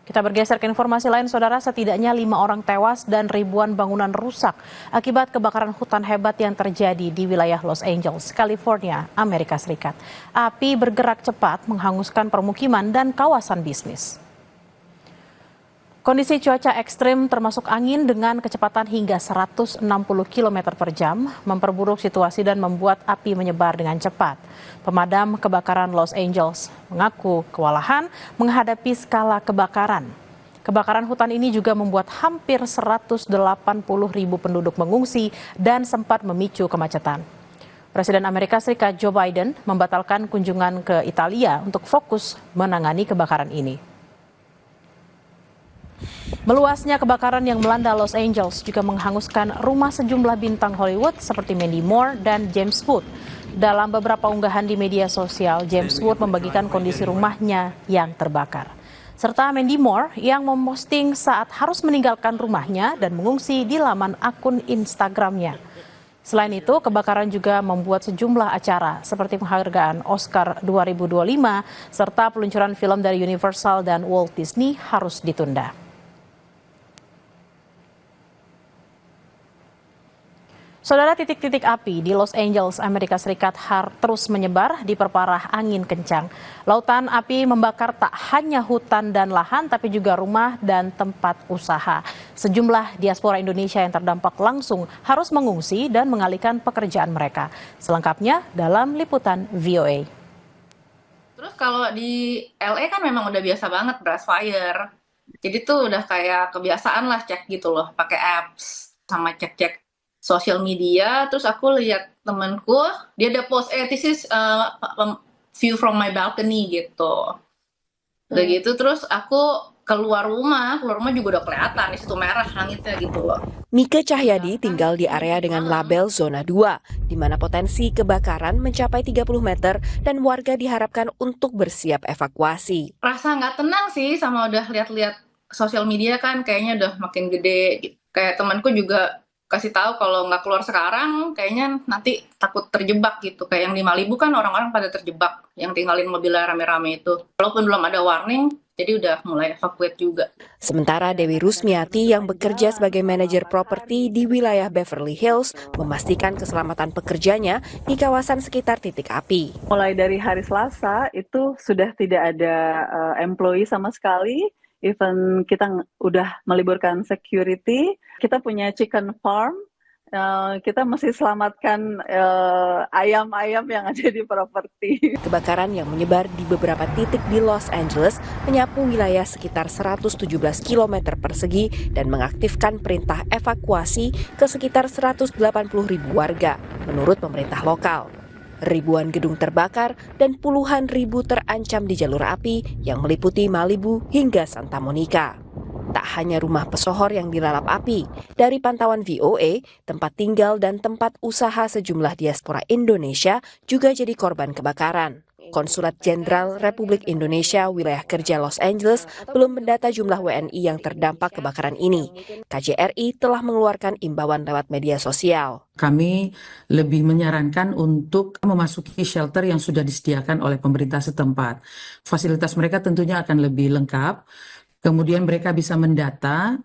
Kita bergeser ke informasi lain, saudara. Setidaknya 5 orang tewas dan ribuan bangunan rusak akibat kebakaran hutan hebat yang terjadi di wilayah Los Angeles, California, Amerika Serikat. Api bergerak cepat menghanguskan permukiman dan kawasan bisnis. Kondisi cuaca ekstrim termasuk angin dengan kecepatan hingga 160 km per jam memperburuk situasi dan membuat api menyebar dengan cepat. Pemadam kebakaran Los Angeles mengaku kewalahan menghadapi skala kebakaran. Kebakaran hutan ini juga membuat hampir 180.000 penduduk mengungsi dan sempat memicu kemacetan. Presiden Amerika Serikat Joe Biden membatalkan kunjungan ke Italia untuk fokus menangani kebakaran ini. Meluasnya kebakaran yang melanda Los Angeles juga menghanguskan rumah sejumlah bintang Hollywood seperti Mandy Moore dan James Wood. Dalam beberapa unggahan di media sosial, James Wood membagikan kondisi rumahnya yang terbakar. Serta Mandy Moore yang memposting saat harus meninggalkan rumahnya dan mengungsi di laman akun Instagramnya. Selain itu, kebakaran juga membuat sejumlah acara seperti penghargaan Oscar 2025 serta peluncuran film dari Universal dan Walt Disney harus ditunda. Saudara, titik-titik api di Los Angeles, Amerika Serikat terus menyebar diperparah angin kencang. Lautan api membakar tak hanya hutan dan lahan, tapi juga rumah dan tempat usaha. Sejumlah diaspora Indonesia yang terdampak langsung harus mengungsi dan mengalihkan pekerjaan mereka. Selengkapnya dalam liputan VOA. Terus kalau di LA kan memang udah biasa banget brush fire. Jadi tuh udah kayak kebiasaan lah cek gitu loh, pakai apps sama cek-cek sosial media. Terus aku lihat temanku, dia ada post, this is view from my balcony gitu. Udah gitu, terus aku keluar rumah juga udah kelihatan di situ merah langitnya gitu loh. Mika Cahyadi tinggal di area dengan label zona 2, di mana potensi kebakaran mencapai 30 meter dan warga diharapkan untuk bersiap evakuasi. Rasa nggak tenang sih, sama udah lihat-lihat sosial media kan kayaknya udah makin gede gitu. Kayak temanku juga kasih tahu kalau nggak keluar sekarang kayaknya nanti takut terjebak gitu. Kayak yang di Malibu kan orang-orang pada terjebak yang tinggalin mobilnya rame-rame itu. Walaupun belum ada warning, jadi udah mulai evakuate juga. Sementara Dewi Rusmiati yang bekerja sebagai manajer properti di wilayah Beverly Hills memastikan keselamatan pekerjanya di kawasan sekitar titik api. Mulai dari hari Selasa itu sudah tidak ada employee sama sekali. Even kita udah meliburkan security, kita punya chicken farm, kita mesti selamatkan ayam-ayam yang ada di properti. Kebakaran yang menyebar di beberapa titik di Los Angeles menyapu wilayah sekitar 117 km persegi dan mengaktifkan perintah evakuasi ke sekitar 180.000 warga, menurut pemerintah lokal. Ribuan gedung terbakar dan puluhan ribu terancam di jalur api yang meliputi Malibu hingga Santa Monica. Tak hanya rumah pesohor yang dilalap api, dari pantauan VOA, tempat tinggal dan tempat usaha sejumlah diaspora Indonesia juga jadi korban kebakaran. Konsulat Jenderal Republik Indonesia Wilayah Kerja Los Angeles belum mendata jumlah WNI yang terdampak kebakaran ini. KJRI telah mengeluarkan imbauan lewat media sosial. Kami lebih menyarankan untuk memasuki shelter yang sudah disediakan oleh pemerintah setempat. Fasilitas mereka tentunya akan lebih lengkap. Kemudian mereka bisa mendata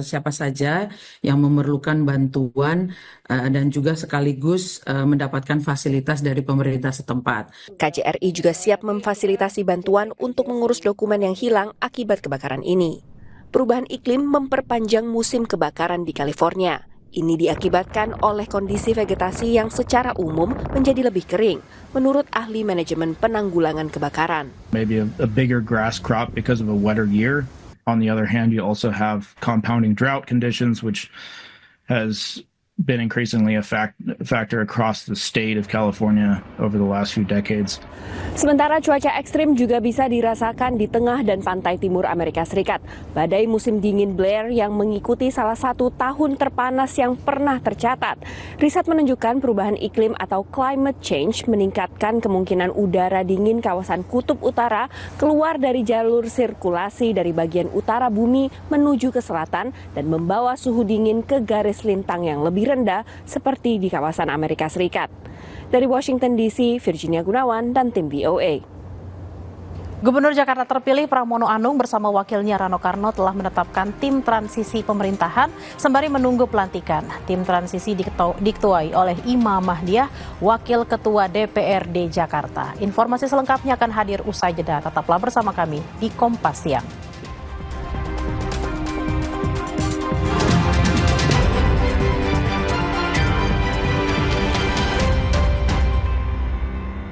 siapa saja yang memerlukan bantuan dan juga sekaligus mendapatkan fasilitas dari pemerintah setempat. KJRI juga siap memfasilitasi bantuan untuk mengurus dokumen yang hilang akibat kebakaran ini. Perubahan iklim memperpanjang musim kebakaran di California. Ini diakibatkan oleh kondisi vegetasi yang secara umum menjadi lebih kering, menurut ahli manajemen penanggulangan kebakaran. Maybe a bigger grass crop because of a wetter year. On the other hand, you also have compounding drought conditions, which has been increasingly a factor across the state of California over the last few decades. Sementara cuaca ekstrim juga bisa dirasakan di tengah dan pantai timur Amerika Serikat. Badai musim dingin Blair yang mengikuti salah satu tahun terpanas yang pernah tercatat. Riset menunjukkan perubahan iklim atau climate change meningkatkan kemungkinan udara dingin kawasan kutub utara keluar dari jalur sirkulasi dari bagian utara bumi menuju ke selatan dan membawa suhu dingin ke garis lintang yang lebih rendah seperti di kawasan Amerika Serikat. Dari Washington DC, Virginia Gunawan dan tim VOA. Gubernur Jakarta terpilih Pramono Anung bersama wakilnya Rano Karno telah menetapkan tim transisi pemerintahan sembari menunggu pelantikan. Tim transisi diketuai oleh Imam Mahdiah, Wakil Ketua DPRD Jakarta. Informasi selengkapnya akan hadir usai jeda. Tetaplah bersama kami di Kompas Siang.